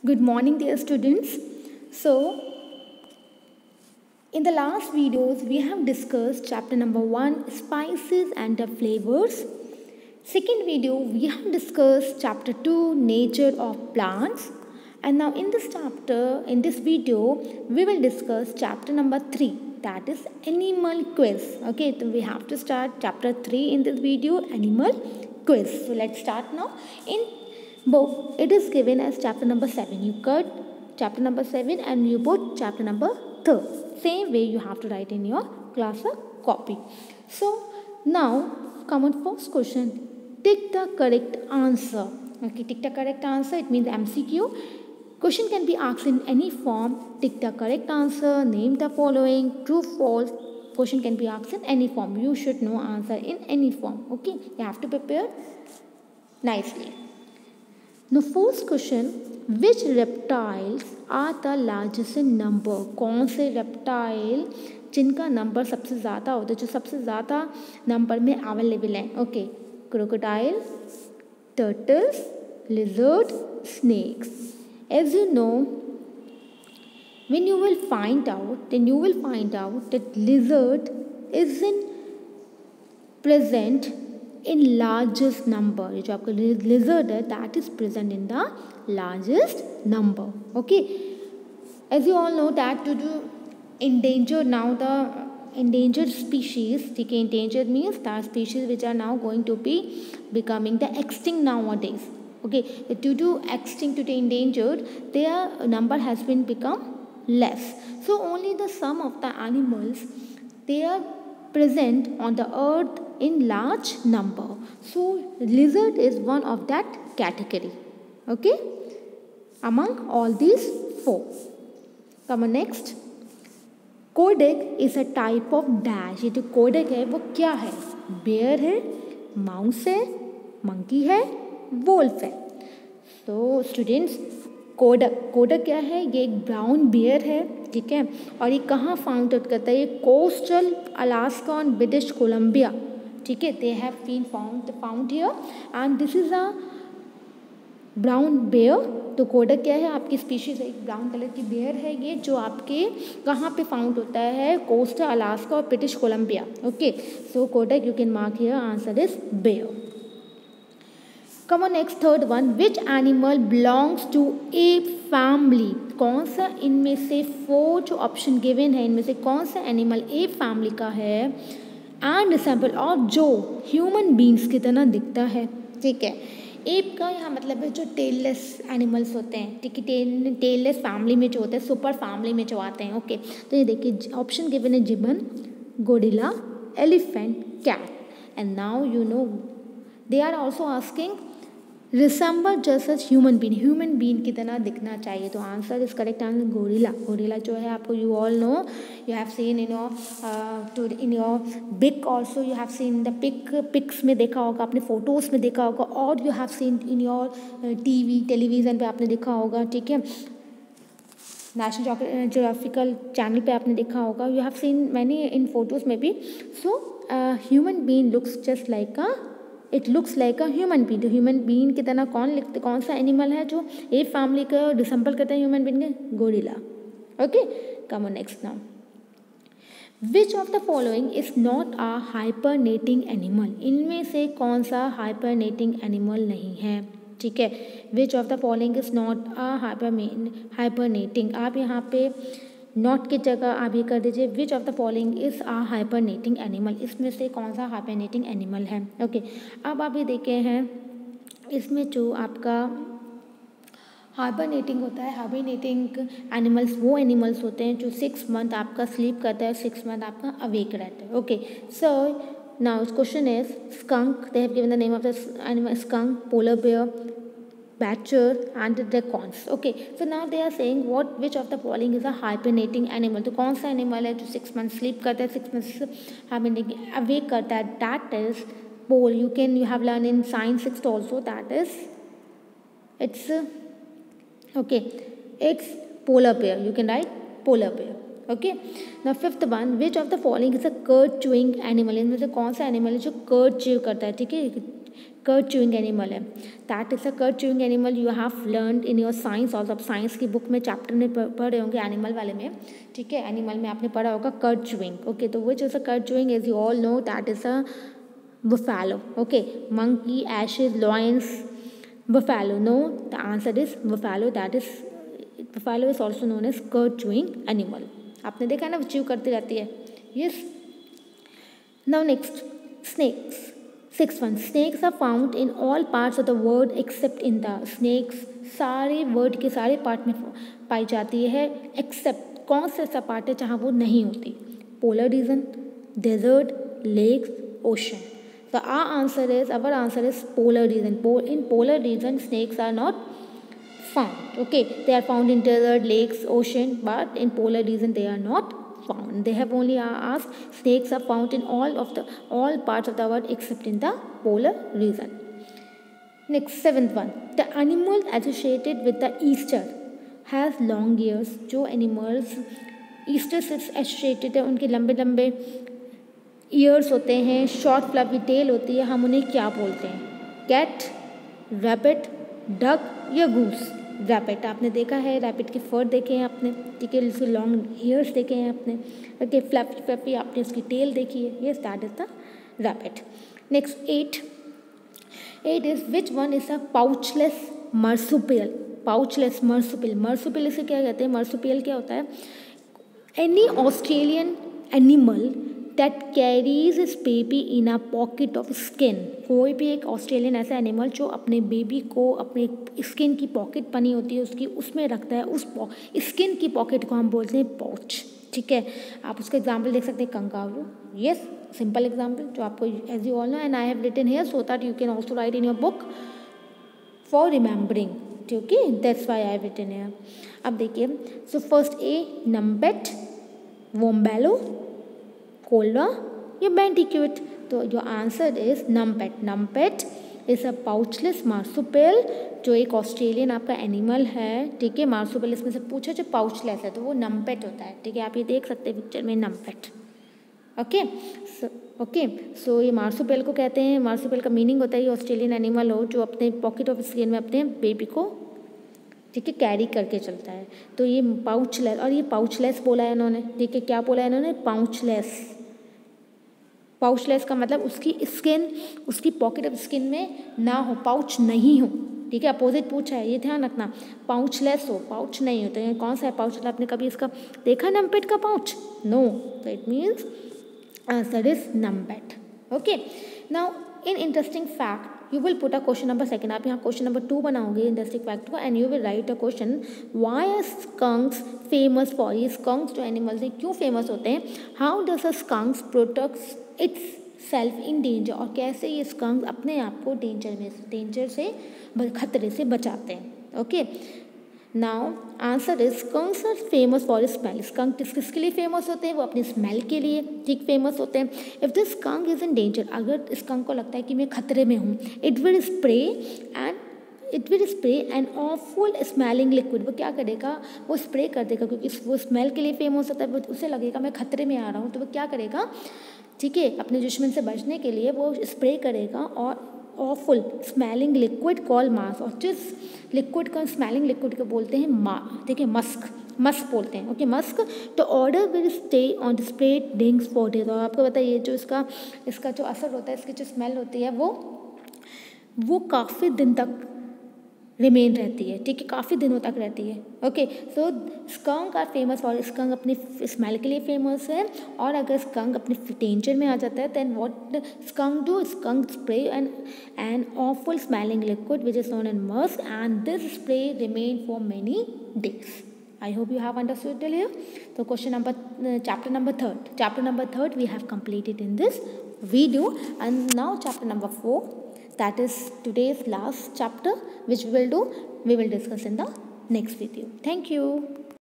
Good morning, dear students. So, in the last videos, we have discussed chapter number 1, spices and the flavors. Second video, we have discussed chapter 2, nature of plants. And now in this chapter, in this video, we will discuss chapter number 3, that is animal quiz. Okay, so we have to start chapter 3 in this video, animal quiz. So let's start now. In book, it is given as chapter number 7. You cut chapter number 7 and you put chapter number 3. Same way you have to write in your class copy. So now come on first question. Tick the correct answer. Okay, tick the correct answer. It means MCQ. Question can be asked in any form. Tick the correct answer. Name the following. True, false. Question can be asked in any form. You should know answer in any form. Okay, you have to prepare nicely. Now first question, which reptiles are the largest in number? कौन से reptile जिनका number सबसे ज़्यादा होता है, जो सबसे ज़्यादा नंबर में अवेलेबल हैं? Okay, crocodile, turtles, lizard, snakes. As you know, when you will find out, then you will find out that lizard isn't present in largest number. जो आपका lizard है, that is present in the largest number. Okay, as you all know that due to endangered, now the endangered species, ठीक है, endangered means the species which are now going to be becoming the extinct nowadays. Okay, due to extinct, to the endangered, their number has been become less. So only the sum of the animals, they are present on the earth in large number. So lizard is one of that category. Okay, among all these 4. Come on next. Kodiak is a type of dash. ये जो codec है वो क्या है? Bear है, mouse है, monkey है, Wolff है. तो स्टूडेंट्स, कोडेक क्या है? ये एक ब्राउन बेयर है, ठीक है, और ये कहाँ फाउंड आउट करता है? ये कोस्टल अलास्का और ब्रिटिश कोलंबिया, ठीक है, they have been found here and this is a brown bear. तो कोडेक क्या है? आपकी स्पीशीज है, एक ब्राउन कलर की बेयर है ये, जो आपके कहाँ पे फाउंड होता है? कोस्टल अलास्का और British Columbia. Okay, so Kodiak you can mark here, answer is bear. Come on next, third one. Which animal belongs to ape family? कौन सा इनमें से 4 जो ऑप्शन गिवन है, इनमें से कौन सा एनिमल एप फैमिली का है एंड रिसेम्बल और जो ह्यूमन बींग्स की तरह दिखता है? ठीक है, एप का यहाँ मतलब है जो टेललेस एनिमल्स होते हैं, ठीक है, टेललेस फैमिली में जो होते हैं, सुपर फैमिली में जो आते हैं. ओके, तो ये देखिए ऑप्शन गिवन है gibbon, gorilla, elephant, cat. And now you know they are also asking resemble just as human being की तरह दिखना चाहिए. तो answer is correct answer gorilla. Gorilla जो है आपको, you all know, you have seen in your book also, you have seen the pics में देखा होगा आपने, फोटोज़ में देखा होगा, और you have seen in your television पे आपने देखा होगा, ठीक है, नेशनल ज्योग्राफिकल चैनल पे आपने देखा होगा, you have seen many in photos में भी. So human being looks just like it looks like a human being. तो ह्यूमन बीन की तरह कौन सा एनिमल है जो ए फैमिली का रिसेम्बल करता है ह्यूमन बीन के? Gorilla. Okay, come on next now. Which of the following is not a hibernating animal? इनमें से कौन सा हाइपरनेटिंग एनिमल नहीं है? ठीक है, which of the following is not a hibernating. आप यहाँ पे नॉट की जगह आप ये कर दीजिए which of the following is a hibernating animal. इसमें से कौन सा हाइपरनेटिंग एनिमल है? ओके, अब आप ये देखे हैं, इसमें जो आपका हाइबरनेटिंग होता है, हाइबरनेटिंग एनिमल्स वो एनिमल्स होते हैं जो 6 मंथ आपका स्लीप करता है, 6 मंथ आपका अवेक रहता है. Okay, so now question is skunk. They have given the name of the animal skunk, polar bear, badger and dragons. Okay, so now they are saying which of the following is a hibernating animal. तो कौन सा animal है जो 6 month sleep करता है, 6 month hibernating awake करता है? That is pole. You have learn in science 6 also, that is it's polar bear. You can write polar bear. Okay, now fifth one. Which of the following is a curd chewing animal? इनमें से कौन सा animal है जो curd chew करता है? ठीक है, कर्ड च्यूइंग एनिमल है, that is a cud chewing animal. You have learn in your science also. आप साइंस की बुक में चैप्टर में पढ़े होंगे एनिमल वाले में, ठीक है. एनिमल में आपने पढ़ा होगा कर्ड च्यूइंग. ओके, तो which is a cud chewing? As you all know that is a buffalo. Okay, monkey, ashes, lions, buffalo. No, the answer is buffalo. That is, buffalo is also known as curd chewing animal. आपने देखा है ना, chew करती रहती है. Yes. Now next, snakes. Sixth one, snakes are found in all parts of the world except in the. Snakes सारे word के सारे पार्ट में पाई जाती है, एक्सेप्ट कौन सा ऐसा पार्ट है जहाँ वो नहीं होती? Polar region, desert, lakes, ocean. So our answer is polar region. In polar region, snakes are not found. Okay, they are found in desert, lakes, ocean, but in polar region they are not found. They have only asked snakes are found in all parts of the world except in the polar region. Next, seventh one, the animal associated with the Easter has long ears. जो animals Easter से associated है, उनके लंबे लंबे years होते हैं, short fluffy tell होती है, हम उन्हें क्या बोलते हैं? कैट, रैबिट, डक या गूस? रैबिट आपने देखा है, रैबिट के फर देखे हैं आपने, ठीक है, उसके लॉन्ग ईयर्स देखे हैं आपने. ओके, फ्लफी फ्लफी आपने उसकी टेल देखी है. Yes, that is the rabbit. Next, it is which one is a pouchless marsupial? Pouchless marsupial, marsupial इसे क्या कहते हैं? मर्सुपियल क्या होता है? Any Australian animal that carries its baby in a pocket of skin. कोई भी एक ऑस्ट्रेलियन ऐसा एनिमल जो अपने बेबी को अपने स्किन की पॉकेट बनी होती है उसकी, उसमें रखता है. उस स्किन की पॉकेट को हम बोलते हैं पाउच, ठीक है. आप उसका एग्जाम्पल देख सकते हैं, कंगारू. यस, सिंपल एग्जाम्पल जो आपको as you all know, and I have written here so that you can also write in your book for remembering. Okay, that's why I have written here. अब देखिए, so first A, numbat, wombat, koala या bandicoot. तो जो answer is numbat. Numbat is a pouchless marsupial, जो एक Australian आपका animal है, ठीक है. मार्सुपियल इसमें से पूछा जो पाउचलेस है तो वो नम्पेट होता है, ठीक है. आप ये देख सकते हैं पिक्चर में, नम्पेट. ओके, सो ये मार्सुपियल को कहते हैं. मार्सुपियल का मीनिंग होता है ये ऑस्ट्रेलियन एनिमल हो जो अपने पॉकेट ऑफ स्किन में अपने बेबी को, ठीक है, कैरी करके चलता है. तो ये पाउचलेस, और ये पाउचलेस बोला है इन्होंने, ठीक है. क्या बोला है इन्होंने? पाउचलेस. पाउचलेस का मतलब उसकी स्किन, उसकी पॉकेट ऑफ स्किन में ना हो, पाउच नहीं हो, ठीक है. अपोजिट पूछा है, ये ध्यान रखना. पाउचलेस हो, पाउच नहीं हो. तो ये कौन सा है पाउच? आपने कभी इसका देखा नम्पेट का पाउच? नो. तो it means answer is numbat. Okay, now in interesting fact you will put a question number second. आप यहाँ क्वेश्चन नंबर 2 बनाओगे इंटरेस्टिंग फैक्ट को, and you will write a question, why are skunks famous for? ये skunks जो animals हैं क्यों famous होते हैं? How does a skunks protects its self in danger? और कैसे ये स्कंक अपने आप को डेंजर से खतरे से बचाते हैं. Okay, now answer is skunks are famous for smell. Skunk किसके लिए फेमस होते हैं? वो अपनी स्मेल के लिए, ठीक, फेमस होते हैं. If the skunk is in danger, अगर स्कंक को लगता है कि मैं खतरे में हूँ, it will spray an awful smelling liquid. वो क्या करेगा? वो स्प्रे कर देगा, क्योंकि वो स्मेल के लिए फेमस होता है. उसे लगेगा मैं खतरे में आ रहा हूँ, तो वो क्या करेगा, ठीक है, अपने दुश्मन से बचने के लिए वो स्प्रे करेगा और ऑफुल स्मेलिंग लिक्विड कॉल मास. और जिस लिक्विड का स्मेलिंग लिक्विड को बोलते हैं ठीक है, मस्क बोलते हैं. Okay, musk. तो odour will stay on spray things for days. और आपको पता है ये जो इसका जो असर होता है, इसकी जो स्मेल होती है वो काफ़ी दिन तक रिमेन रहती है, ठीक है, काफ़ी दिनों तक रहती है. Okay, so skunk are famous for, skunk अपनी स्मेल के लिए फेमस है. और अगर स्कंक अपने डेंजर में आ जाता है, then what skunk do? Skunk spray an awful smelling liquid which is known as musk, and this spray remain for many days. I hope you have understood till here. So chapter number third we have completed in this video, and now chapter number 4, that is today's last chapter, which we will discuss in the next video. Thank you.